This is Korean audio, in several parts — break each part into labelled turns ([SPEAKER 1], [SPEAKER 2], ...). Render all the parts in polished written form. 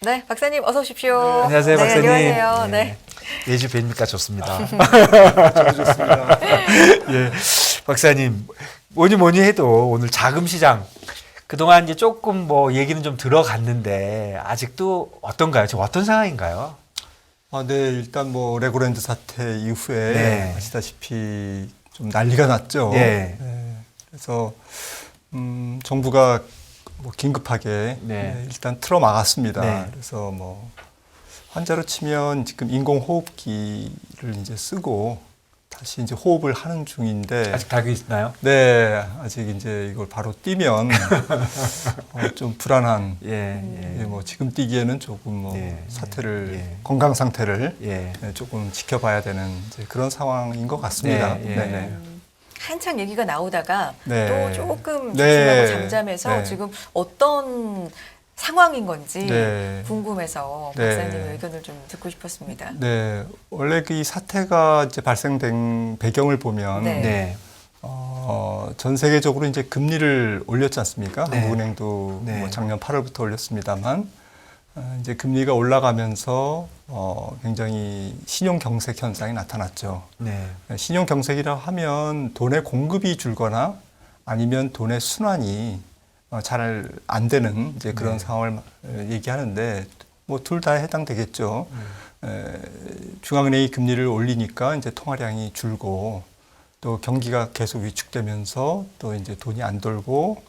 [SPEAKER 1] 네, 박사님 어서 오십시오.
[SPEAKER 2] 네, 안녕하세요,
[SPEAKER 1] 네,
[SPEAKER 2] 박사님.
[SPEAKER 1] 안녕하세요. 네.
[SPEAKER 2] 매주 뵈니까 좋습니다.
[SPEAKER 3] 저도 좋습니다.
[SPEAKER 2] 예, 박사님 뭐니 해도 오늘 자금 시장 그동안 이제 조금 뭐 얘기는 좀 들어갔는데 아직도 어떤가요? 지금 어떤 상황인가요?
[SPEAKER 3] 네, 일단 뭐 레고랜드 사태 이후에
[SPEAKER 2] 네.
[SPEAKER 3] 아시다시피 좀 난리가 났죠.
[SPEAKER 2] 네.
[SPEAKER 3] 그래서 정부가 뭐 긴급하게
[SPEAKER 2] 네.
[SPEAKER 3] 일단 틀어 막았습니다.
[SPEAKER 2] 네.
[SPEAKER 3] 그래서 뭐 환자로 치면 지금 인공호흡기를 이제 쓰고 다시 이제 호흡을 하는 중인데
[SPEAKER 2] 아직 달고 있나요?
[SPEAKER 3] 네, 아직 이제 이걸 바로 뛰면 좀 불안한.
[SPEAKER 2] 예.
[SPEAKER 3] 뭐 지금 뛰기에는 조금 뭐
[SPEAKER 2] 예,
[SPEAKER 3] 사태를
[SPEAKER 2] 예.
[SPEAKER 3] 건강 상태를
[SPEAKER 2] 예.
[SPEAKER 3] 조금 지켜봐야 되는 이제 그런 상황인 것 같습니다.
[SPEAKER 2] 네, 예.
[SPEAKER 3] 네네.
[SPEAKER 1] 한창 얘기가 나오다가
[SPEAKER 3] 네.
[SPEAKER 1] 또 조금
[SPEAKER 3] 네.
[SPEAKER 1] 조심하고 잠잠해서
[SPEAKER 3] 네.
[SPEAKER 1] 지금 어떤 상황인 건지
[SPEAKER 3] 네.
[SPEAKER 1] 궁금해서
[SPEAKER 3] 네.
[SPEAKER 1] 박사님의 의견을 좀 듣고 싶었습니다.
[SPEAKER 3] 네, 원래 그 이 사태가 이제 발생된 배경을 보면
[SPEAKER 1] 네.
[SPEAKER 2] 네.
[SPEAKER 3] 전 세계적으로 이제 금리를 올렸지 않습니까?
[SPEAKER 2] 네.
[SPEAKER 3] 한국은행도
[SPEAKER 2] 네.
[SPEAKER 3] 뭐 작년 8월부터 올렸습니다만 이제 금리가 올라가면서 굉장히 신용 경색 현상이 나타났죠.
[SPEAKER 2] 네.
[SPEAKER 3] 신용 경색이라 하면 돈의 공급이 줄거나 아니면 돈의 순환이 잘 안 되는 이제 그런
[SPEAKER 2] 네.
[SPEAKER 3] 상황을 얘기하는데 뭐 둘 다 해당되겠죠. 중앙은행이 금리를 올리니까 이제 통화량이 줄고 또 경기가 계속 위축되면서 또 이제 돈이 안 돌고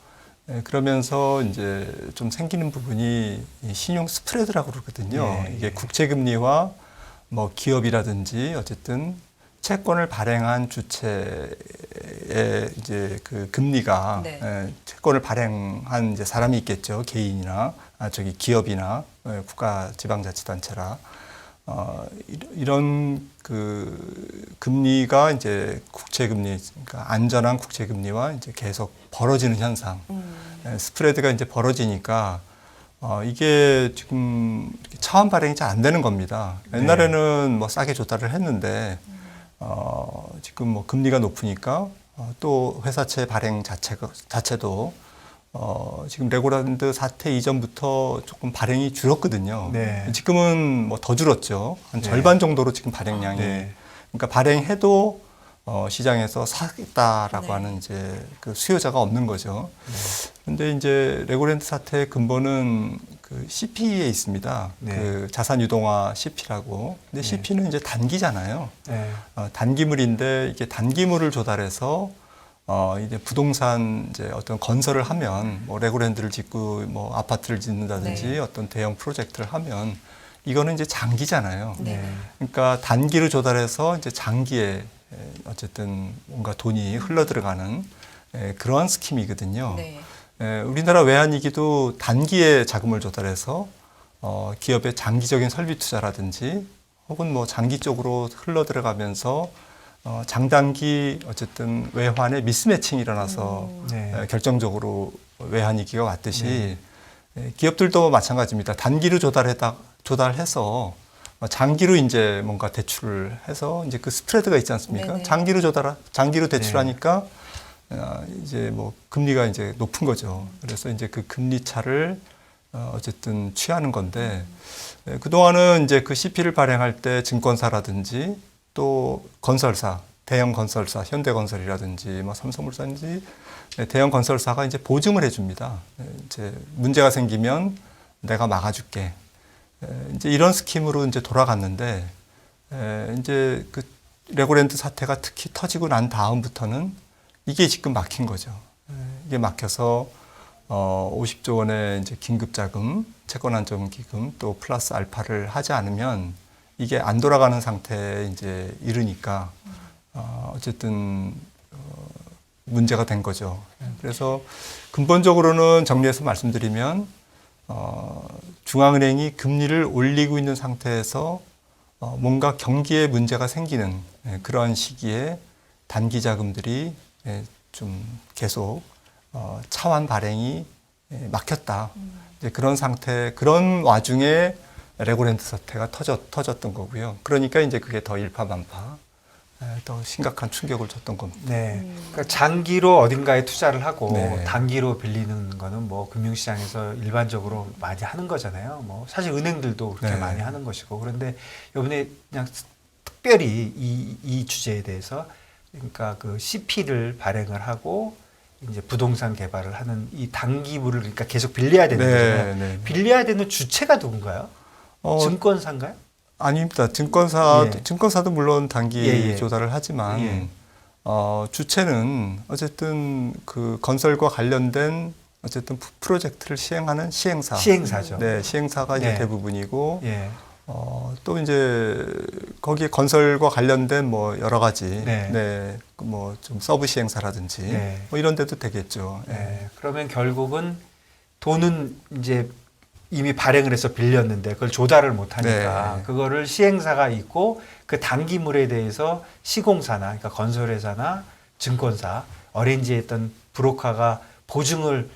[SPEAKER 3] 그러면서 이제 좀 생기는 부분이 이 신용 스프레드라고 그러거든요.
[SPEAKER 2] 예,
[SPEAKER 3] 이게
[SPEAKER 2] 예.
[SPEAKER 3] 국채금리와 뭐 기업이라든지 어쨌든 채권을 발행한 주체의 이제 그 금리가
[SPEAKER 1] 네.
[SPEAKER 3] 채권을 발행한 이제 사람이 있겠죠. 개인이나 기업이나 국가 지방자치단체라 이런 그 금리가 이제 국채금리, 그러니까 안전한 국채금리와 이제 계속 벌어지는 현상, 스프레드가 이제 벌어지니까 이게 지금 차환 발행이 잘 안 되는 겁니다. 옛날에는 뭐 싸게 조달을 했는데 지금 뭐 금리가 높으니까 또 회사채 발행 자체도 지금 레고랜드 사태 이전부터 조금 발행이 줄었거든요.
[SPEAKER 2] 네.
[SPEAKER 3] 지금은 뭐 더 줄었죠. 한
[SPEAKER 2] 네.
[SPEAKER 3] 절반 정도로 지금 발행량이.
[SPEAKER 2] 네.
[SPEAKER 3] 그러니까 발행해도 시장에서 사겠다라고
[SPEAKER 1] 네.
[SPEAKER 3] 하는 이제 그 수요자가 없는 거죠. 그런데 이제 레고랜드 사태의 근본은 그 CP에 있습니다.
[SPEAKER 2] 네.
[SPEAKER 3] 그 자산 유동화 CP라고. 근데
[SPEAKER 2] 네.
[SPEAKER 3] CP는 이제 단기잖아요.
[SPEAKER 2] 네.
[SPEAKER 3] 단기물인데 이게 단기물을 조달해서 이제 부동산 이제 어떤 건설을 하면 뭐 레고랜드를 짓고 뭐 아파트를 짓는다든지
[SPEAKER 1] 네.
[SPEAKER 3] 어떤 대형 프로젝트를 하면 이거는 이제 장기잖아요.
[SPEAKER 1] 네.
[SPEAKER 3] 그러니까 단기를 조달해서 이제 장기에 어쨌든 뭔가 돈이 흘러들어가는 그러한 스킴이거든요.
[SPEAKER 1] 네.
[SPEAKER 3] 우리나라 외환위기도 단기에 자금을 조달해서 기업의 장기적인 설비 투자라든지 혹은 뭐 장기 쪽으로 흘러들어가면서 장단기 어쨌든 외환의 미스매칭이 일어나서
[SPEAKER 2] 네.
[SPEAKER 3] 결정적으로 외환위기가 왔듯이 기업들도 마찬가지입니다. 단기로 조달해서 장기로 이제 뭔가 대출을 해서 이제 그 스프레드가 있지 않습니까?
[SPEAKER 1] 네네.
[SPEAKER 3] 장기로 대출하니까 이제 뭐 금리가 이제 높은 거죠. 그래서 이제 그 금리 차를 어쨌든 취하는 건데 그동안은 이제 그 CP를 발행할 때 증권사라든지 또 건설사, 대형 건설사, 현대건설이라든지 뭐 삼성물산인지 대형 건설사가 이제 보증을 해줍니다. 이제 문제가 생기면 내가 막아줄게. 이제 이런 스킴으로 이제 돌아갔는데 이제 그 레고랜드 사태가 특히 터지고 난 다음부터는 이게 지금 막힌 거죠. 이게 막혀서 50조 원의 이제 긴급자금, 채권안정기금 또 플러스 알파를 하지 않으면 이게 안 돌아가는 상태에 이제 이르니까 어쨌든 문제가 된 거죠. 그래서 근본적으로는 정리해서 말씀드리면 중앙은행이 금리를 올리고 있는 상태에서 뭔가 경기에 문제가 생기는 그런 시기에 단기 자금들이 좀 계속 차환 발행이 막혔다. 이제 그런 상태, 그런 와중에 레고랜드 사태가 터졌던 거고요. 그러니까 이제 그게 더 일파만파 더 심각한 충격을 줬던 겁니다.
[SPEAKER 2] 네. 그러니까 장기로 어딘가에 투자를 하고
[SPEAKER 3] 네.
[SPEAKER 2] 단기로 빌리는 거는 뭐 금융시장에서 일반적으로 많이 하는 거잖아요. 뭐 사실 은행들도 그렇게
[SPEAKER 3] 네.
[SPEAKER 2] 많이 하는 것이고 그런데 이번에 그냥 특별히 이 주제에 대해서 그러니까 그 CP를 발행을 하고 이제 부동산 개발을 하는 이 단기물을 그러니까 계속 빌려야 되는 거잖아요.
[SPEAKER 3] 네.
[SPEAKER 2] 빌려야 되는 주체가 누군가요? 증권사인가요?
[SPEAKER 3] 아닙니다.
[SPEAKER 2] 예.
[SPEAKER 3] 증권사도 물론 단기
[SPEAKER 2] 예.
[SPEAKER 3] 조달을 하지만
[SPEAKER 2] 예.
[SPEAKER 3] 주체는 어쨌든 그 건설과 관련된 어쨌든 프로젝트를 시행하는 시행사.
[SPEAKER 2] 시행사죠.
[SPEAKER 3] 네, 시행사가 이제
[SPEAKER 2] 네.
[SPEAKER 3] 대부분이고
[SPEAKER 2] 예.
[SPEAKER 3] 또 이제 거기에 건설과 관련된 뭐 여러 가지
[SPEAKER 2] 네.
[SPEAKER 3] 뭐 좀 서브 시행사라든지
[SPEAKER 2] 네.
[SPEAKER 3] 뭐 이런 데도 되겠죠. 예.
[SPEAKER 2] 네. 그러면 결국은 돈은 이제 이미 발행을 해서 빌렸는데 그걸 조달을 못 하니까
[SPEAKER 3] 네.
[SPEAKER 2] 그거를 시행사가 있고 그 단기물에 대해서 시공사나 그러니까 건설회사나 증권사 어레인지 했던 브로커가 보증을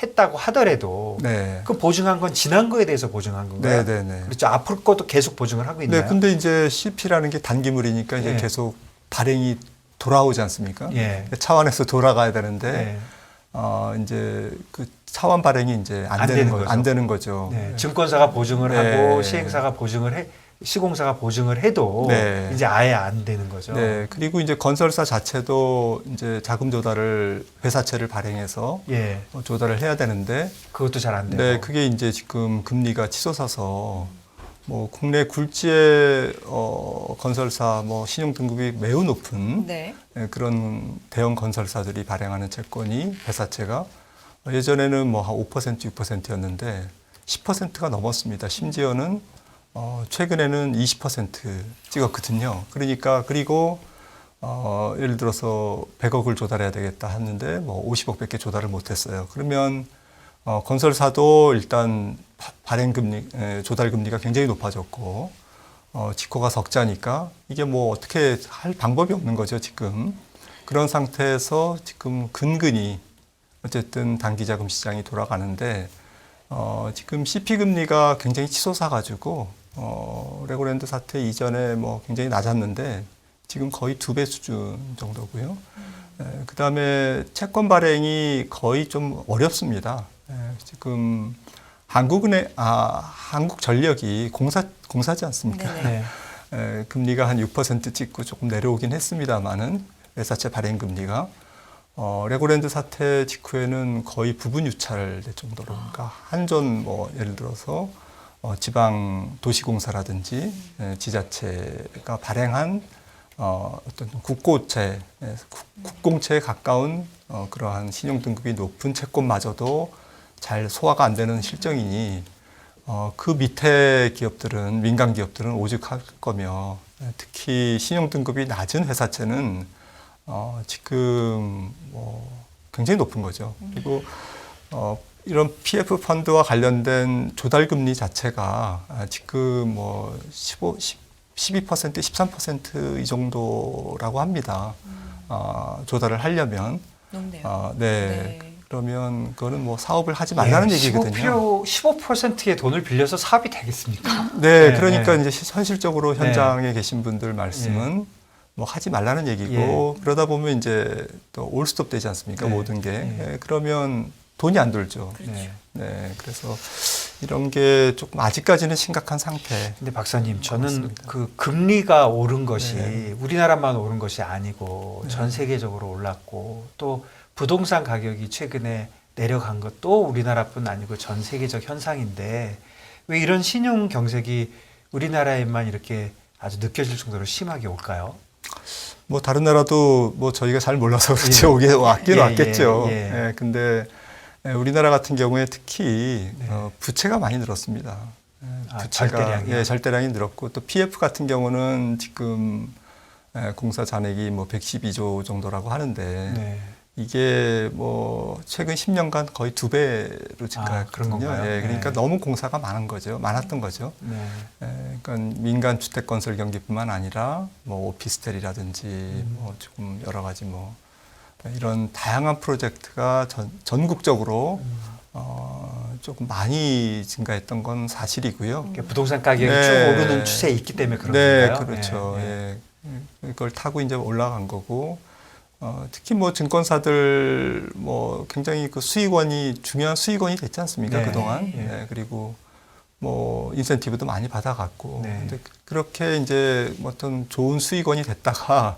[SPEAKER 2] 했다고 하더라도
[SPEAKER 3] 네.
[SPEAKER 2] 그 보증한 건 지난 거에 대해서 보증한 건가요?
[SPEAKER 3] 네.
[SPEAKER 2] 그렇죠. 앞으로 것도 계속 보증을 하고 있나요?
[SPEAKER 3] 네, 근데 이제 CP라는 게 단기물이니까 이제
[SPEAKER 2] 예.
[SPEAKER 3] 계속 발행이 돌아오지 않습니까?
[SPEAKER 2] 예.
[SPEAKER 3] 차원에서 돌아가야 되는데
[SPEAKER 2] 네.
[SPEAKER 3] 이제 그 차원 발행이 이제
[SPEAKER 2] 안 되는 거죠.
[SPEAKER 3] 안 되는 거죠.
[SPEAKER 2] 네. 증권사가 보증을
[SPEAKER 3] 네.
[SPEAKER 2] 하고 시행사가 보증을 해 시공사가 보증을 해도
[SPEAKER 3] 네.
[SPEAKER 2] 이제 아예 안 되는 거죠.
[SPEAKER 3] 네, 그리고 이제 건설사 자체도 이제 자금 조달을 회사채를 발행해서
[SPEAKER 2] 예.
[SPEAKER 3] 조달을 해야 되는데,
[SPEAKER 2] 그것도 잘 안 되고.
[SPEAKER 3] 네, 그게 이제 지금 금리가 치솟아서 뭐 국내 굴지의 건설사 뭐 신용 등급이 매우 높은
[SPEAKER 1] 네.
[SPEAKER 3] 그런 대형 건설사들이 발행하는 채권이 회사채가 예전에는 뭐 한 5%, 6%였는데 10%가 넘었습니다. 심지어는 최근에는 20% 찍었거든요. 그러니까 그리고 예를 들어서 100억을 조달해야 되겠다 했는데 뭐 50억밖에 조달을 못했어요. 그러면 건설사도 일단 발행 금리, 조달 금리가 굉장히 높아졌고 지코가 적자니까 이게 뭐 어떻게 할 방법이 없는 거죠, 지금. 그런 상태에서 지금 근근히 어쨌든 단기자금 시장이 돌아가는데 지금 CP 금리가 굉장히 치솟아가지고 레고랜드 사태 이전에 뭐 굉장히 낮았는데 지금 거의 2배 수준 정도고요. 그 다음에 채권 발행이 거의 좀 어렵습니다. 지금 한국전력이 공사지 않습니까?
[SPEAKER 1] 네네.
[SPEAKER 2] 네.
[SPEAKER 3] 금리가 한 6% 찍고 조금 내려오긴 했습니다만은 회사채 발행 금리가 레고랜드 사태 직후에는 거의 부분 유찰될 정도로, 그러니까 한전 뭐 예를 들어서 지방 도시공사라든지 지자체가 발행한 어떤 국고채, 국공채에 가까운 그러한 신용 등급이 높은 채권마저도 잘 소화가 안 되는 실정이니 그 밑에 기업들은 민간 기업들은 오죽할 거며 특히 신용 등급이 낮은 회사채는 지금 뭐 굉장히 높은 거죠. 그리고 이런 PF 펀드와 관련된 조달 금리 자체가 지금 뭐 12%, 13% 이 정도라고 합니다. 조달을 하려면.
[SPEAKER 1] 높네요.
[SPEAKER 3] 네.
[SPEAKER 1] 네.
[SPEAKER 3] 그러면 그거는 뭐 사업을 하지 말라는 얘기거든요.
[SPEAKER 2] 15%의 돈을 빌려서 사업이 되겠습니까?
[SPEAKER 3] 네,
[SPEAKER 2] 네,
[SPEAKER 3] 그러니까
[SPEAKER 2] 네.
[SPEAKER 3] 이제 현실적으로
[SPEAKER 2] 네.
[SPEAKER 3] 현장에 계신 분들 말씀은 뭐 하지 말라는 얘기고 그러다 보면 이제 또 올스톱 되지 않습니까?
[SPEAKER 2] 네.
[SPEAKER 3] 모든 게.
[SPEAKER 2] 네.
[SPEAKER 3] 네, 그러면 돈이 안 돌죠.
[SPEAKER 2] 네.
[SPEAKER 3] 네, 그래서 이런 게 조금 아직까지는 심각한 상태.
[SPEAKER 2] 근데 박사님, 저는
[SPEAKER 3] 그렇습니다.
[SPEAKER 2] 그 금리가 오른 것이
[SPEAKER 3] 네.
[SPEAKER 2] 우리나라만 오른 것이 아니고 전 세계적으로 올랐고 또 부동산 가격이 최근에 내려간 것도 우리나라뿐 아니고 전 세계적 현상인데 왜 이런 신용 경색이 우리나라에만 이렇게 아주 느껴질 정도로 심하게 올까요?
[SPEAKER 3] 뭐 다른 나라도 뭐 저희가 잘 몰라서 그렇지
[SPEAKER 2] 예.
[SPEAKER 3] 왔긴
[SPEAKER 2] 예,
[SPEAKER 3] 왔겠죠.
[SPEAKER 2] 예, 예.
[SPEAKER 3] 예, 근데 우리나라 같은 경우에 특히
[SPEAKER 2] 네.
[SPEAKER 3] 부채가 많이 늘었습니다.
[SPEAKER 2] 절대량이요?
[SPEAKER 3] 예, 절대량이 늘었고 또 PF 같은 경우는 지금 공사 잔액이 뭐 112조 정도라고 하는데
[SPEAKER 2] 네.
[SPEAKER 3] 이게 뭐 최근 10년간 거의 2배로
[SPEAKER 2] 그런
[SPEAKER 3] 증가했거든요.
[SPEAKER 2] 건가요?
[SPEAKER 3] 예, 그러니까
[SPEAKER 2] 네.
[SPEAKER 3] 너무 공사가 많았던 거죠.
[SPEAKER 2] 네.
[SPEAKER 3] 그러니까 민간 주택 건설 경기뿐만 아니라 뭐 오피스텔이라든지 뭐 조금 여러 가지 뭐 이런 다양한 프로젝트가 전국적으로 조금 많이 증가했던 건 사실이고요.
[SPEAKER 2] 그러니까 부동산 가격이
[SPEAKER 3] 네.
[SPEAKER 2] 쭉 오르는 추세에 있기 때문에 그런
[SPEAKER 3] 네,
[SPEAKER 2] 건가요?
[SPEAKER 3] 그렇죠.
[SPEAKER 2] 네.
[SPEAKER 3] 예. 그걸 타고 이제 올라간 거고, 특히 뭐 증권사들 뭐 굉장히 그 수익원이 중요한 수익원이 됐지 않습니까?
[SPEAKER 2] 네.
[SPEAKER 3] 그동안.
[SPEAKER 2] 예.
[SPEAKER 3] 네, 그리고 뭐 인센티브도 많이 받아갔고.
[SPEAKER 2] 네.
[SPEAKER 3] 근데 그렇게 이제 뭐 어떤 좋은 수익원이 됐다가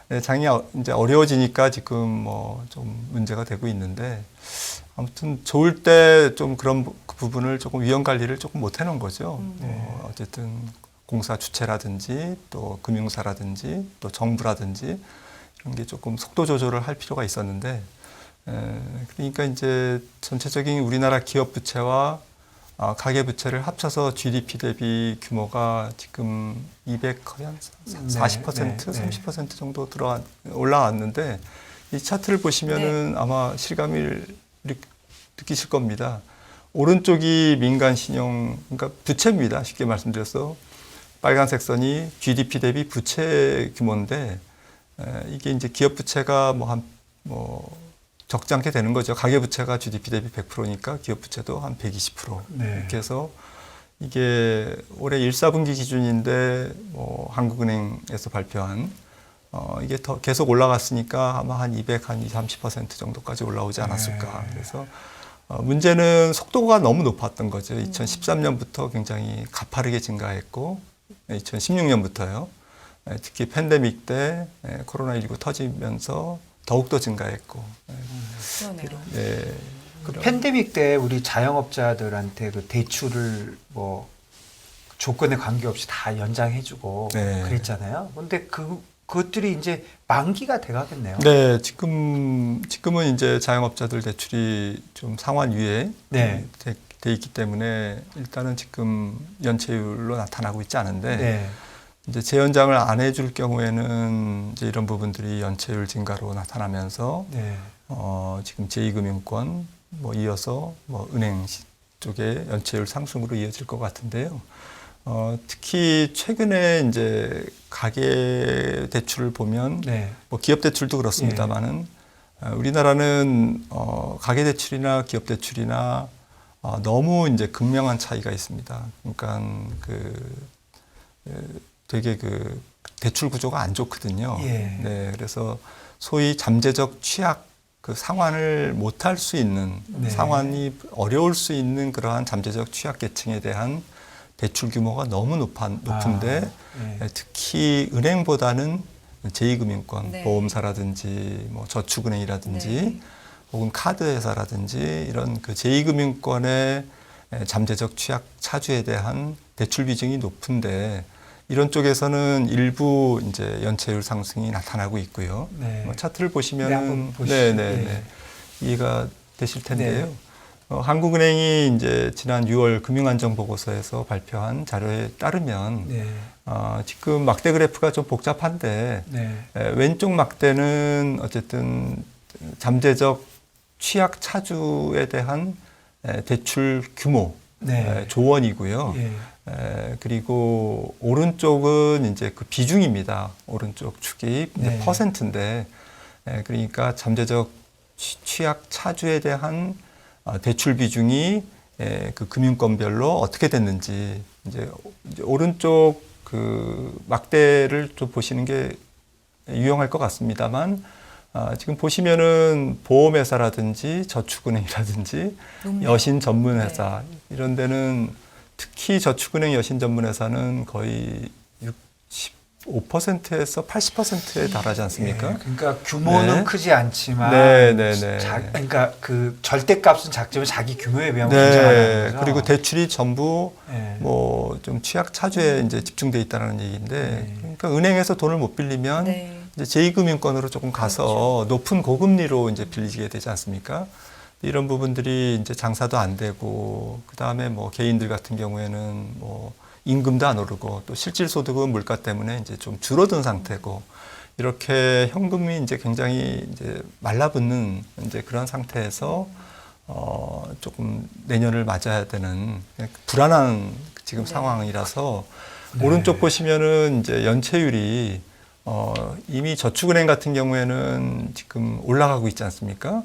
[SPEAKER 3] 네, 장이 이제 어려워지니까 지금 뭐 좀 문제가 되고 있는데, 아무튼 좋을 때 좀 그런 부분을 조금 위험 관리를 조금 못 해놓은 거죠. 어쨌든 공사 주체라든지 또 금융사라든지 또 정부라든지 이런 게 조금 속도 조절을 할 필요가 있었는데, 그러니까 이제 전체적인 우리나라 기업 부채와 가계 부채를 합쳐서 GDP 대비 규모가 지금 200 거의 한 40%, 30% 정도 올라왔는데, 이 차트를 보시면은 아마 실감을 느끼실 겁니다. 오른쪽이 민간 신용, 그러니까 부채입니다. 쉽게 말씀드려서 빨간색 선이 GDP 대비 부채 규모인데, 이게 이제 기업 부채가 적지 않게 되는 거죠. 가계 부채가 GDP 대비 100%니까 기업 부채도 한 120%.
[SPEAKER 2] 네.
[SPEAKER 3] 이렇게 해서 이게 올해 1, 4분기 기준인데 한국은행에서 발표한 이게 더 계속 올라갔으니까 아마 한 200, 한 20, 30% 정도까지 올라오지 않았을까.
[SPEAKER 2] 네.
[SPEAKER 3] 그래서 문제는 속도가 너무 높았던 거죠. 2013년부터 굉장히 가파르게 증가했고 2016년부터요. 특히 팬데믹 때 코로나19 터지면서 더욱더 증가했고.
[SPEAKER 1] 그러네요.
[SPEAKER 3] 네.
[SPEAKER 2] 그 팬데믹 때 우리 자영업자들한테 그 대출을 뭐 조건에 관계없이 다 연장해주고
[SPEAKER 3] 네.
[SPEAKER 2] 그랬잖아요. 근데 그것들이 이제 만기가 돼가겠네요.
[SPEAKER 3] 네, 지금은 이제 자영업자들 대출이 좀 상환 유예
[SPEAKER 2] 네.
[SPEAKER 3] 돼 있기 때문에 일단은 지금 연체율로 나타나고 있지 않은데,
[SPEAKER 2] 네.
[SPEAKER 3] 이제 재연장을 안 해줄 경우에는 이제 이런 부분들이 연체율 증가로 나타나면서
[SPEAKER 2] 네.
[SPEAKER 3] 지금 제2금융권 이어서 은행 쪽의 연체율 상승으로 이어질 것 같은데요. 특히 최근에 이제 가계 대출을 보면
[SPEAKER 2] 네.
[SPEAKER 3] 기업 대출도 그렇습니다만은 우리나라는 가계 대출이나 기업 대출이나 너무 이제 극명한 차이가 있습니다. 그러니까 되게 대출 구조가 안 좋거든요.
[SPEAKER 2] 예.
[SPEAKER 3] 네, 그래서 소위 잠재적 취약 상환을 못할 수 있는
[SPEAKER 2] 네.
[SPEAKER 3] 상환이 어려울 수 있는 그러한 잠재적 취약계층에 대한 대출 규모가 너무 높은데
[SPEAKER 2] 네.
[SPEAKER 3] 특히 은행보다는 제2금융권,
[SPEAKER 1] 네.
[SPEAKER 3] 보험사라든지 저축은행이라든지
[SPEAKER 1] 네.
[SPEAKER 3] 혹은 카드회사라든지 이런 제2금융권의 잠재적 취약 차주에 대한 대출 비중이 높은데, 이런 쪽에서는 일부 이제 연체율 상승이 나타나고 있고요.
[SPEAKER 2] 네.
[SPEAKER 3] 차트를
[SPEAKER 2] 네,
[SPEAKER 3] 보시면은
[SPEAKER 2] 한번 보시죠.
[SPEAKER 3] 네. 이해가 되실 텐데요. 한국은행이 이제 지난 6월 금융안정보고서에서 발표한 자료에 따르면
[SPEAKER 2] 네.
[SPEAKER 3] 지금 막대 그래프가 좀 복잡한데
[SPEAKER 2] 네.
[SPEAKER 3] 왼쪽 막대는 어쨌든 잠재적 취약 차주에 대한 대출 규모
[SPEAKER 2] 네.
[SPEAKER 3] 조원이고요.
[SPEAKER 2] 예.
[SPEAKER 3] 그리고 오른쪽은 이제 비중입니다. 오른쪽 축이
[SPEAKER 2] 네.
[SPEAKER 3] 퍼센트인데, 그러니까 잠재적 취약 차주에 대한 대출 비중이 금융권별로 어떻게 됐는지 이제 오른쪽 막대를 좀 보시는 게 유용할 것 같습니다만, 지금 보시면은 보험회사라든지 저축은행이라든지 여신 전문회사 이런 데는 특히 저축은행 여신 전문회사는 거의 65%에서 80%에 달하지 않습니까?
[SPEAKER 2] 예, 그러니까 규모는
[SPEAKER 3] 네.
[SPEAKER 2] 크지 않지만,
[SPEAKER 3] 네.
[SPEAKER 2] 그러니까 절대값은 작지만 자기 규모에 비하면
[SPEAKER 3] 네.
[SPEAKER 2] 굉장하다는 거죠.
[SPEAKER 3] 그리고 대출이 전부
[SPEAKER 2] 네.
[SPEAKER 3] 좀 취약 차주에 이제 집중돼 있다는 얘기인데, 그러니까 은행에서 돈을 못 빌리면
[SPEAKER 1] 네.
[SPEAKER 3] 이제 제2금융권으로 조금 가서 높은 고금리로 이제 빌리게 되지 않습니까? 이런 부분들이 이제 장사도 안 되고, 그 다음에 개인들 같은 경우에는 임금도 안 오르고, 또 실질 소득은 물가 때문에 이제 좀 줄어든 상태고, 이렇게 현금이 이제 굉장히 이제 말라붙는 이제 그런 상태에서 조금 내년을 맞아야 되는 불안한 지금 상황이라서, 오른쪽 보시면은 이제 연체율이 이미 저축은행 같은 경우에는 지금 올라가고 있지 않습니까?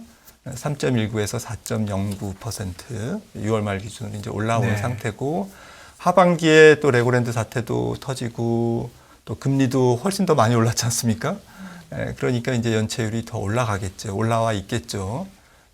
[SPEAKER 3] 3.19에서 4.09% 6월 말 기준으로 이제 올라온 상태고, 하반기에 또 레고랜드 사태도 터지고 또 금리도 훨씬 더 많이 올랐지 않습니까? 그러니까 이제 연체율이 더 올라가겠죠. 올라와 있겠죠.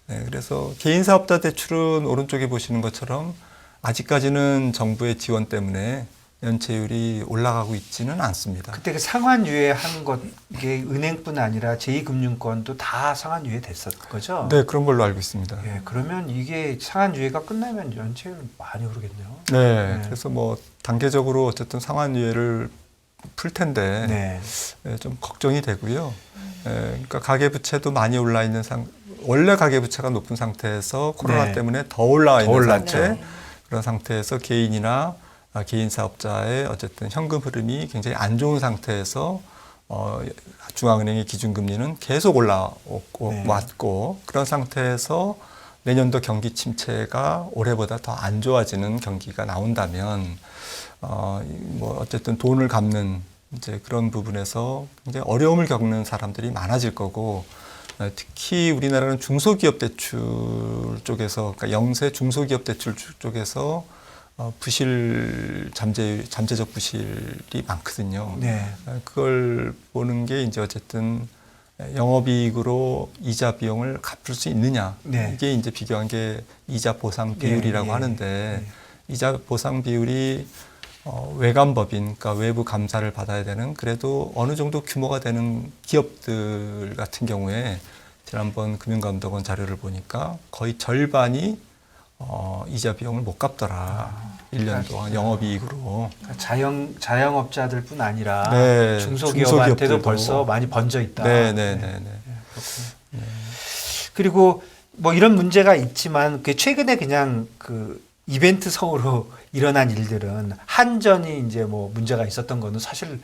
[SPEAKER 3] 그래서 개인사업자 대출은 오른쪽에 보시는 것처럼 아직까지는 정부의 지원 때문에 연체율이 올라가고 있지는 않습니다.
[SPEAKER 2] 그때 그 상환 유예한 것 이게 은행뿐 아니라 제2금융권도 다 상환 유예 됐었 거죠?
[SPEAKER 3] 네, 그런 걸로 알고 있습니다.
[SPEAKER 2] 예, 그러면 이게 상환 유예가 끝나면 연체율 많이 오르겠네요.
[SPEAKER 3] 네,
[SPEAKER 2] 네.
[SPEAKER 3] 그래서 뭐 단계적으로 어쨌든 상환유예를 풀 텐데
[SPEAKER 2] 네.
[SPEAKER 3] 좀 걱정이 되고요. 그러니까 가계부채도 많이 올라 있는 원래 가계부채가 높은 상태에서 코로나
[SPEAKER 2] 네.
[SPEAKER 3] 때문에 더 올라와 있는
[SPEAKER 2] 올랐죠.
[SPEAKER 3] 상태. 그런 상태에서 개인이나 개인 사업자의 어쨌든 현금 흐름이 굉장히 안 좋은 상태에서 중앙은행의 기준금리는 계속 올라왔고
[SPEAKER 2] 네.
[SPEAKER 3] 왔고 그런 상태에서 내년도 경기 침체가 올해보다 더 안 좋아지는 경기가 나온다면 뭐 어쨌든 돈을 갚는 이제 그런 부분에서 굉장히 어려움을 겪는 사람들이 많아질 거고 특히 우리나라는 중소기업 대출 쪽에서 그러니까 영세 중소기업 대출 쪽에서 잠재적 부실이 많거든요.
[SPEAKER 2] 네.
[SPEAKER 3] 그걸 보는 게 이제 어쨌든 영업이익으로 이자 비용을 갚을 수 있느냐.
[SPEAKER 2] 네.
[SPEAKER 3] 이게 이제 비교한 게 이자 보상 비율이라고
[SPEAKER 2] 예, 예,
[SPEAKER 3] 하는데
[SPEAKER 2] 예.
[SPEAKER 3] 이자 보상 비율이 외관법인, 그러니까 외부 감사를 받아야 되는 그래도 어느 정도 규모가 되는 기업들 같은 경우에 지난번 금융감독원 자료를 보니까 거의 절반이 이자 비용을 못 갚더라. 1년 동안 영업이익으로.
[SPEAKER 2] 그러니까 자영업자들뿐 아니라
[SPEAKER 3] 네,
[SPEAKER 2] 중소기업한테도
[SPEAKER 3] 중소기업들도.
[SPEAKER 2] 벌써 많이 번져 있다.
[SPEAKER 3] 네네네.
[SPEAKER 2] 그렇군요. 그리고 뭐 이런 문제가 있지만 그 최근에 그냥 그 이벤트성으로 일어난 일들은 한전이 이제 뭐 문제가 있었던 거는 사실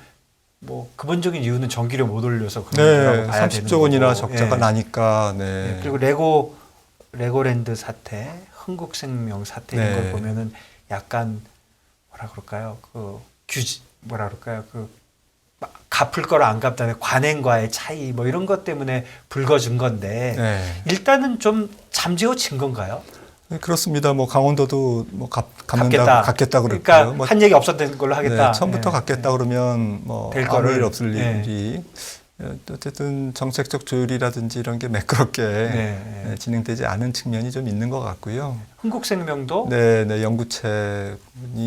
[SPEAKER 2] 뭐 근본적인 이유는 전기료 못 올려서 그런 거라고 봐야 되는
[SPEAKER 3] 30조 원이나
[SPEAKER 2] 거고.
[SPEAKER 3] 적자가
[SPEAKER 2] 예.
[SPEAKER 3] 나니까. 네.
[SPEAKER 2] 예, 그리고 레고랜드 사태, 흥국생명 사태 이런
[SPEAKER 3] 네.
[SPEAKER 2] 걸 보면은 약간 뭐라 그럴까요? 뭐라 그럴까요? 갚을 거를 안 갚다는 관행과의 차이 뭐 이런 것 때문에 불거진 건데
[SPEAKER 3] 네.
[SPEAKER 2] 일단은 좀 잠재워진 건가요?
[SPEAKER 3] 네, 그렇습니다. 뭐 강원도도 뭐
[SPEAKER 2] 갚겠다.
[SPEAKER 3] 갚겠다 그랬고요.
[SPEAKER 2] 그러니까
[SPEAKER 3] 뭐
[SPEAKER 2] 한 얘기 없었던 걸로 하겠다.
[SPEAKER 3] 네, 처음부터
[SPEAKER 2] 예.
[SPEAKER 3] 갚겠다 그러면 뭐
[SPEAKER 2] 될
[SPEAKER 3] 아무
[SPEAKER 2] 거를.
[SPEAKER 3] 일 없을
[SPEAKER 2] 예.
[SPEAKER 3] 일이 어쨌든 정책적 조율이라든지 이런 게 매끄럽게
[SPEAKER 2] 네.
[SPEAKER 3] 진행되지 않은 측면이 좀 있는 것 같고요.
[SPEAKER 2] 흥국생명도
[SPEAKER 3] 네, 연구체이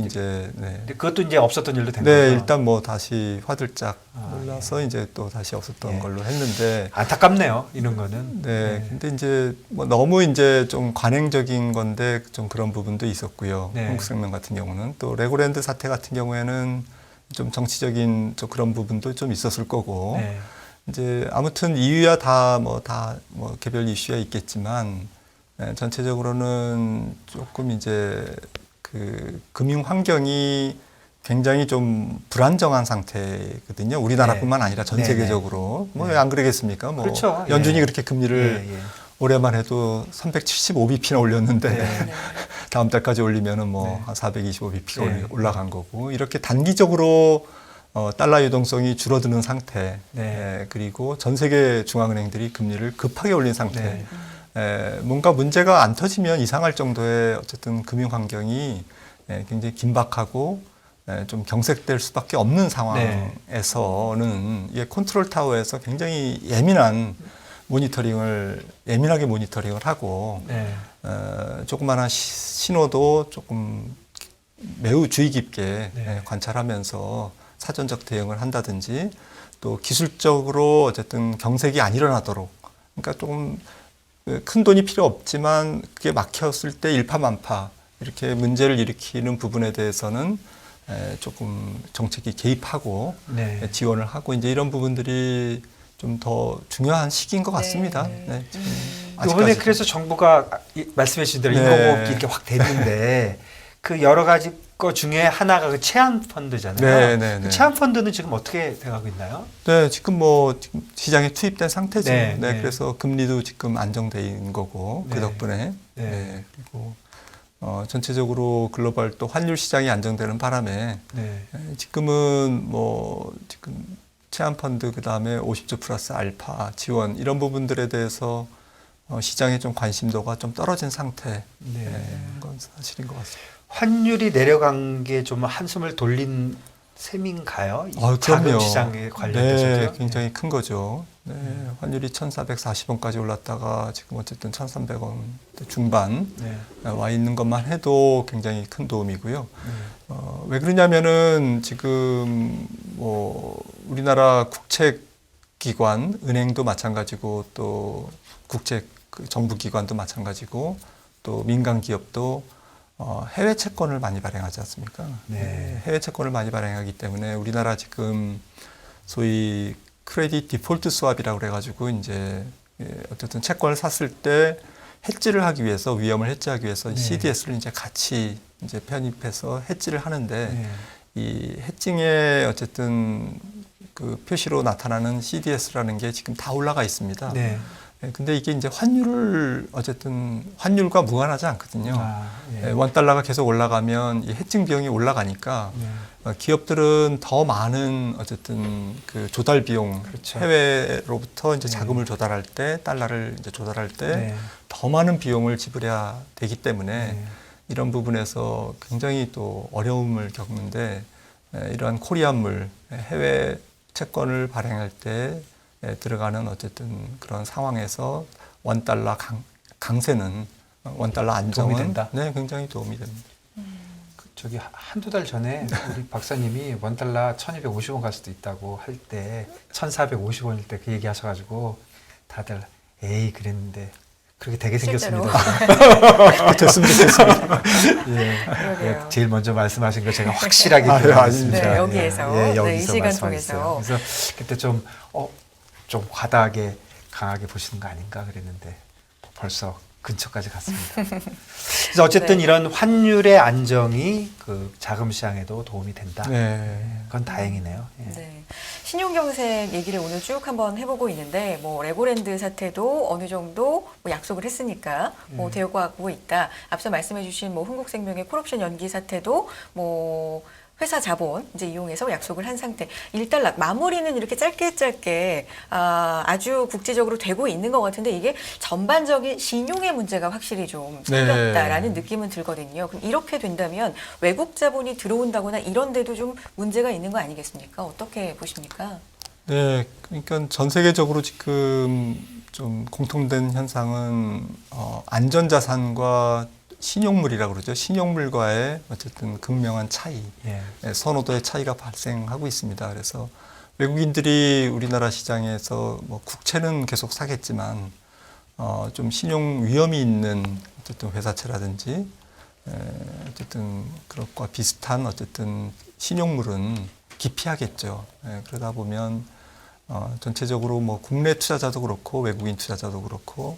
[SPEAKER 3] 이제
[SPEAKER 2] 근데 그것도 이제 없었던 일로 된
[SPEAKER 3] 네,
[SPEAKER 2] 거죠.
[SPEAKER 3] 일단 뭐 다시 화들짝
[SPEAKER 2] 아,
[SPEAKER 3] 올라서 이제 또 다시 없었던
[SPEAKER 2] 예.
[SPEAKER 3] 걸로 했는데
[SPEAKER 2] 안타깝네요. 이런 거는.
[SPEAKER 3] 네, 근데 이제 뭐 너무 이제 좀 관행적인 건데 좀 그런 부분도 있었고요.
[SPEAKER 2] 네.
[SPEAKER 3] 한국생명 같은 경우는 또 레고랜드 사태 같은 경우에는 좀 정치적인 좀 그런 부분도 좀 있었을 거고
[SPEAKER 2] 네.
[SPEAKER 3] 이제 아무튼 이유야 다 뭐 개별 이슈가 있겠지만 전체적으로는 조금 이제 그 금융 환경이 굉장히 좀 불안정한 상태거든요. 우리나라뿐만 아니라 전
[SPEAKER 2] 네.
[SPEAKER 3] 세계적으로 뭐
[SPEAKER 2] 네.
[SPEAKER 3] 왜 안 그러겠습니까? 뭐
[SPEAKER 2] 그렇죠.
[SPEAKER 3] 연준이
[SPEAKER 2] 예.
[SPEAKER 3] 그렇게 금리를
[SPEAKER 2] 예, 예.
[SPEAKER 3] 올해만 해도 375bp나 올렸는데
[SPEAKER 2] 네.
[SPEAKER 3] 다음 달까지 올리면은 뭐
[SPEAKER 2] 네.
[SPEAKER 3] 한 425bp가
[SPEAKER 2] 네.
[SPEAKER 3] 올라간 거고 이렇게 단기적으로 달러 유동성이 줄어드는 상태
[SPEAKER 2] 네.
[SPEAKER 3] 그리고 전 세계 중앙은행들이 금리를 급하게 올린 상태
[SPEAKER 2] 네.
[SPEAKER 3] 뭔가 문제가 안 터지면 이상할 정도의 어쨌든 금융 환경이 굉장히 긴박하고 좀 경색될 수밖에 없는 상황에서는 이게 컨트롤 타워에서 굉장히 예민하게 모니터링을 하고
[SPEAKER 2] 네.
[SPEAKER 3] 조그마한 신호도 조금 매우 주의 깊게
[SPEAKER 2] 네.
[SPEAKER 3] 관찰하면서 사전적 대응을 한다든지 또 기술적으로 어쨌든 경색이 안 일어나도록 그러니까 조금 큰 돈이 필요 없지만 그게 막혔을 때 일파만파 이렇게 문제를 일으키는 부분에 대해서는 조금 정책이 개입하고
[SPEAKER 2] 네.
[SPEAKER 3] 지원을 하고 이제 이런 부분들이 좀 더 중요한 시기인 것 같습니다. 네.
[SPEAKER 2] 이번에
[SPEAKER 3] 아직까지도.
[SPEAKER 2] 그래서 정부가 말씀해 주신 대로
[SPEAKER 3] 네.
[SPEAKER 2] 인공호흡기 이렇게 확 됐는데 그 여러 가지 거 중에 하나가 그 체한 펀드잖아요.
[SPEAKER 3] 네, 네,
[SPEAKER 2] 그
[SPEAKER 3] 네.
[SPEAKER 2] 체한 펀드는 지금 어떻게 돼가고 있나요?
[SPEAKER 3] 네, 지금 시장에 투입된 상태죠.
[SPEAKER 2] 네,
[SPEAKER 3] 네,
[SPEAKER 2] 네.
[SPEAKER 3] 그래서 금리도 지금 안정돼 있는 거고
[SPEAKER 2] 네.
[SPEAKER 3] 그 덕분에
[SPEAKER 2] 네.
[SPEAKER 3] 그리고 전체적으로 글로벌 또 환율 시장이 안정되는 바람에
[SPEAKER 2] 네.
[SPEAKER 3] 지금은 지금 체한 펀드 그 다음에 50조 플러스 알파 지원 이런 부분들에 대해서 시장의 좀 관심도가 좀 떨어진 상태
[SPEAKER 2] 네.
[SPEAKER 3] 건 사실인 것 같습니다.
[SPEAKER 2] 환율이 내려간 게 좀 한숨을 돌린 셈인가요? 이
[SPEAKER 3] 그럼요.
[SPEAKER 2] 자금 시장에 관련돼서도요?
[SPEAKER 3] 네, 굉장히 큰 거죠. 네, 환율이 1,440원까지 올랐다가 지금 어쨌든 1,300원 중반
[SPEAKER 2] 네.
[SPEAKER 3] 와 있는 것만 해도 굉장히 큰 도움이고요. 왜 그러냐면은 지금 뭐 우리나라 국책기관, 은행도 마찬가지고 또 국책 정부기관도 마찬가지고 또 민간 기업도 해외 채권을 많이 발행하지 않습니까?
[SPEAKER 2] 네.
[SPEAKER 3] 해외 채권을 많이 발행하기 때문에 우리나라 지금 소위 크레딧 디폴트 스왑이라고 그래가지고 이제 어쨌든 채권을 샀을 때 해지를 하기 위해서 위험을 해지하기 위해서
[SPEAKER 2] 네.
[SPEAKER 3] CDS를 이제 같이 이제 편입해서 해지를 하는데
[SPEAKER 2] 네.
[SPEAKER 3] 이 해칭의 어쨌든 그 표시로 나타나는 CDS라는 게 지금 다 올라가 있습니다.
[SPEAKER 2] 네.
[SPEAKER 3] 근데 이게 이제 환율을 어쨌든 환율과 무관하지 않거든요.
[SPEAKER 2] 예.
[SPEAKER 3] 원달러가 계속 올라가면 이 해칭 비용이 올라가니까
[SPEAKER 2] 네.
[SPEAKER 3] 기업들은 더 많은 어쨌든 그 조달 비용,
[SPEAKER 2] 그렇죠.
[SPEAKER 3] 해외로부터 이제
[SPEAKER 2] 네.
[SPEAKER 3] 자금을 조달할 때, 달러를 이제 조달할 때 더
[SPEAKER 2] 네.
[SPEAKER 3] 많은 비용을 지불해야 되기 때문에
[SPEAKER 2] 네.
[SPEAKER 3] 이런 부분에서 굉장히 또 어려움을 겪는데 이러한 코리안물, 해외 채권을 발행할 때 들어가는 어쨌든 그런 상황에서 원달러 강세는 원달러 안정은
[SPEAKER 2] 도움이 된다?
[SPEAKER 3] 네, 굉장히 도움이 됩니다.
[SPEAKER 2] 저기 한두 달 전에 우리 박사님이 원달러 1250원 갈 수도 있다고 할 때 1450원일 때 그 얘기 하셔가지고 다들 에이 그랬는데 그렇게 되게 생겼습니다.
[SPEAKER 3] 됐으면 좋겠습니다.
[SPEAKER 2] 예.
[SPEAKER 1] 그러게요.
[SPEAKER 2] 제일 먼저 말씀하신 거 제가 확실하게
[SPEAKER 3] 아유,
[SPEAKER 2] 들었습니다.
[SPEAKER 3] 아닙니다.
[SPEAKER 1] 네, 여기에서.
[SPEAKER 2] 예,
[SPEAKER 1] 네,
[SPEAKER 2] 여기서
[SPEAKER 1] 이 시간
[SPEAKER 2] 말씀하셨어요.
[SPEAKER 1] 통해서.
[SPEAKER 2] 그래서 그때 좀 과다하게 강하게 보시는 거 아닌가 그랬는데 벌써 근처까지 갔습니다. 그래서 어쨌든
[SPEAKER 1] 네.
[SPEAKER 2] 이런 환율의 안정이 그 자금 시장에도 도움이 된다.
[SPEAKER 3] 네.
[SPEAKER 2] 그건 다행이네요. 예.
[SPEAKER 1] 네. 신용경색 얘기를 오늘 쭉 한번 해보고 있는데, 뭐, 레고랜드 사태도 어느 정도 뭐 약속을 했으니까, 뭐, 되어가고 있다. 앞서 말씀해주신 뭐, 흥국생명의 콜옵션 연기 사태도 뭐, 회사 자본 이제 이용해서 약속을 한 상태. 일단 마무리는 이렇게 짧게 아주 국제적으로 되고 있는 것 같은데 이게 전반적인 신용의 문제가 확실히 좀 생겼다라는 느낌은 들거든요. 그럼 이렇게 된다면 외국 자본이 들어온다거나 이런 데도 좀 문제가 있는 거 아니겠습니까? 어떻게 보십니까?
[SPEAKER 3] 네, 그러니까 전 세계적으로 지금 좀 공통된 현상은 안전자산과 신용물이라고 그러죠. 신용물과의 어쨌든 극명한 차이,
[SPEAKER 2] 예.
[SPEAKER 3] 선호도의 차이가 발생하고 있습니다. 그래서 외국인들이 우리나라 시장에서 뭐 국채는 계속 사겠지만 좀 신용 위험이 있는 어쨌든 회사채라든지 어쨌든 그것과 비슷한 어쨌든 신용물은 기피하겠죠. 그러다 보면 전체적으로 뭐 국내 투자자도 그렇고 외국인 투자자도 그렇고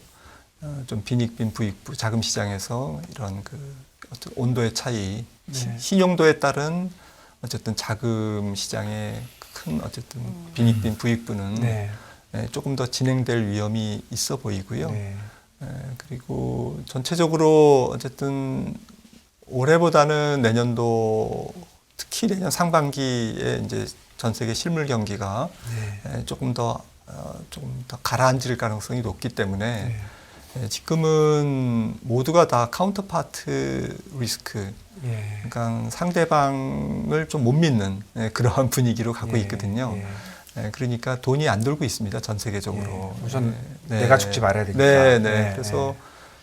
[SPEAKER 3] 좀 빈익빈 부익부 자금 시장에서 이런 그 어떤 온도의 차이,
[SPEAKER 2] 네.
[SPEAKER 3] 신용도에 따른 어쨌든 자금 시장의 큰 어쨌든 빈익빈 부익부는
[SPEAKER 2] 네.
[SPEAKER 3] 조금 더 진행될 위험이 있어 보이고요.
[SPEAKER 2] 네.
[SPEAKER 3] 그리고 전체적으로 어쨌든 올해보다는 내년도 특히 내년 상반기에 이제 전 세계 실물 경기가
[SPEAKER 2] 네.
[SPEAKER 3] 조금 더 가라앉을 가능성이 높기 때문에
[SPEAKER 2] 네.
[SPEAKER 3] 지금은 모두가 다 카운터파트 리스크,
[SPEAKER 2] 예.
[SPEAKER 3] 그러니까 상대방을 좀 못 믿는 그러한 분위기로 가고
[SPEAKER 2] 예.
[SPEAKER 3] 있거든요.
[SPEAKER 2] 예.
[SPEAKER 3] 그러니까 돈이 안 돌고 있습니다. 전 세계적으로.
[SPEAKER 2] 예. 우선 내가 죽지 말아야 되니까.
[SPEAKER 3] 네, 네.
[SPEAKER 2] 네.
[SPEAKER 3] 그래서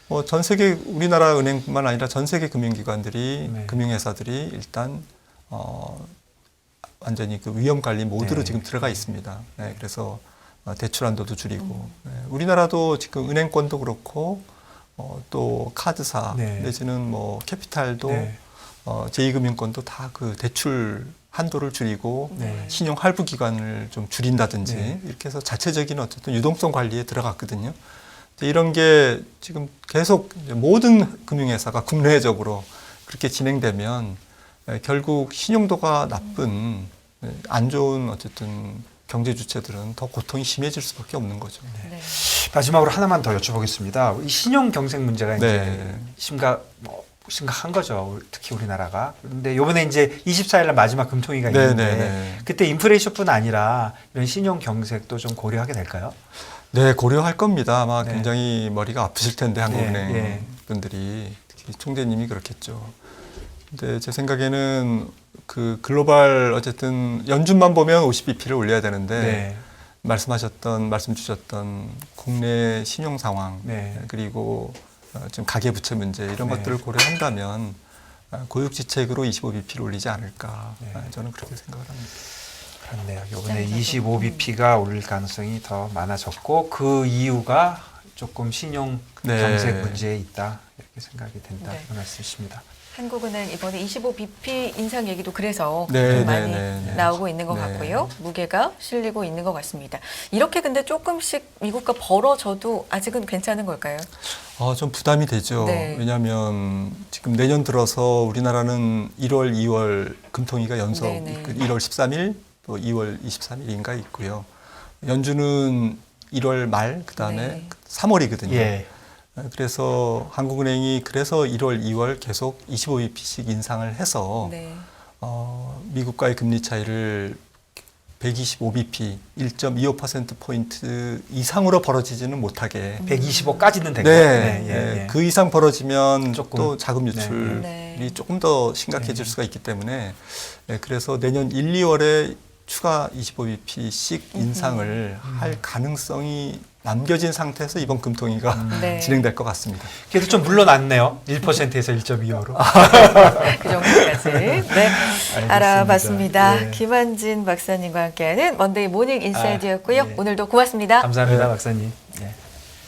[SPEAKER 3] 뭐 전 세계 우리나라 은행뿐만 아니라 전 세계 금융기관들이
[SPEAKER 2] 네.
[SPEAKER 3] 금융회사들이 일단 완전히 그 위험 관리 모드로
[SPEAKER 2] 네.
[SPEAKER 3] 지금 들어가 있습니다. 그래서 대출 한도도 줄이고 우리나라도 지금 은행권도 그렇고 또 카드사
[SPEAKER 2] 네.
[SPEAKER 3] 내지는 뭐 캐피탈도
[SPEAKER 2] 네.
[SPEAKER 3] 제2금융권도 다 그 대출 한도를 줄이고
[SPEAKER 2] 네.
[SPEAKER 3] 신용 할부 기간을 좀 줄인다든지
[SPEAKER 2] 네.
[SPEAKER 3] 이렇게 해서 자체적인 어쨌든 유동성 관리에 들어갔거든요. 이런 게 지금 계속 모든 금융회사가 국내적으로 그렇게 진행되면 결국 신용도가 나쁜 안 좋은 어쨌든 경제 주체들은 더 고통이 심해질 수밖에 없는 거죠.
[SPEAKER 1] 네.
[SPEAKER 2] 마지막으로 하나만 더 여쭤보겠습니다. 이 신용 경색 문제가 이제
[SPEAKER 3] 네.
[SPEAKER 2] 심각한 거죠. 특히 우리나라가. 그런데 이번에 이제 24일 날 마지막 금통위가
[SPEAKER 3] 네,
[SPEAKER 2] 있는데
[SPEAKER 3] 네, 네.
[SPEAKER 2] 그때 인플레이션뿐 아니라 이런 신용 경색도 좀 고려하게 될까요?
[SPEAKER 3] 네, 고려할 겁니다. 아마
[SPEAKER 2] 네.
[SPEAKER 3] 굉장히 머리가 아프실 텐데 한국은행
[SPEAKER 2] 예.
[SPEAKER 3] 분들이 특히 총재님이 그렇겠죠. 근데 제 생각에는 그 글로벌 어쨌든 연준만 보면 50bp를 올려야 되는데
[SPEAKER 2] 네.
[SPEAKER 3] 말씀 주셨던 국내 신용 상황
[SPEAKER 2] 네.
[SPEAKER 3] 그리고 좀 가계 부채 문제 이런
[SPEAKER 2] 네.
[SPEAKER 3] 것들을 고려한다면 고육지책으로 25bp를 올리지 않을까
[SPEAKER 2] 네.
[SPEAKER 3] 저는 그렇게 생각을 합니다.
[SPEAKER 2] 그렇네요. 이번에 25bp가 올릴 가능성이 더 많아졌고 그 이유가 조금 신용
[SPEAKER 3] 네.
[SPEAKER 2] 정책 문제에 있다 이렇게 생각이 된다
[SPEAKER 1] 네.
[SPEAKER 2] 그런 말씀이십니다.
[SPEAKER 1] 한국은행 이번에 25bp 인상 얘기도 그래서
[SPEAKER 3] 네,
[SPEAKER 1] 좀 많이
[SPEAKER 3] 네, 네.
[SPEAKER 1] 나오고 있는 것
[SPEAKER 3] 네.
[SPEAKER 1] 같고요. 무게가 실리고 있는 것 같습니다. 이렇게 근데 조금씩 미국과 벌어져도 아직은 괜찮은 걸까요?
[SPEAKER 3] 좀 부담이 되죠.
[SPEAKER 1] 네.
[SPEAKER 3] 왜냐하면 지금 내년 들어서 우리나라는 1월, 2월 금통위가 연속
[SPEAKER 1] 네, 네.
[SPEAKER 3] 1월 13일, 또 2월 23일인가 있고요. 연준은 1월 말, 그다음에
[SPEAKER 1] 네.
[SPEAKER 3] 3월이거든요.
[SPEAKER 2] 예.
[SPEAKER 3] 그래서 한국은행이 그래서 1월, 2월 계속 25bp씩 인상을 해서
[SPEAKER 1] 네.
[SPEAKER 3] 미국과의 금리 차이를 125bp, 1.25%포인트 이상으로 벌어지지는 못하게
[SPEAKER 2] 125까지는 된
[SPEAKER 3] 네,
[SPEAKER 2] 거예요.
[SPEAKER 3] 네. 그 이상 벌어지면
[SPEAKER 2] 조금.
[SPEAKER 3] 또 자금 유출이
[SPEAKER 1] 네.
[SPEAKER 3] 조금 더 심각해질 수가 있기 때문에 그래서 내년 1, 2월에 추가 25bp씩 인상을 할 가능성이 남겨진 상태에서 이번 금통위가
[SPEAKER 1] 네.
[SPEAKER 3] 진행될 것 같습니다.
[SPEAKER 2] 그래도 좀 물러났네요. 1%에서 1.25로.
[SPEAKER 1] 그 정도까지 네, 알아봤습니다.
[SPEAKER 2] 네.
[SPEAKER 1] 김한진 박사님과 함께하는 먼데이 모닝 인사이드였고요.
[SPEAKER 2] 네.
[SPEAKER 1] 오늘도 고맙습니다.
[SPEAKER 2] 감사합니다,
[SPEAKER 3] 네.
[SPEAKER 2] 박사님.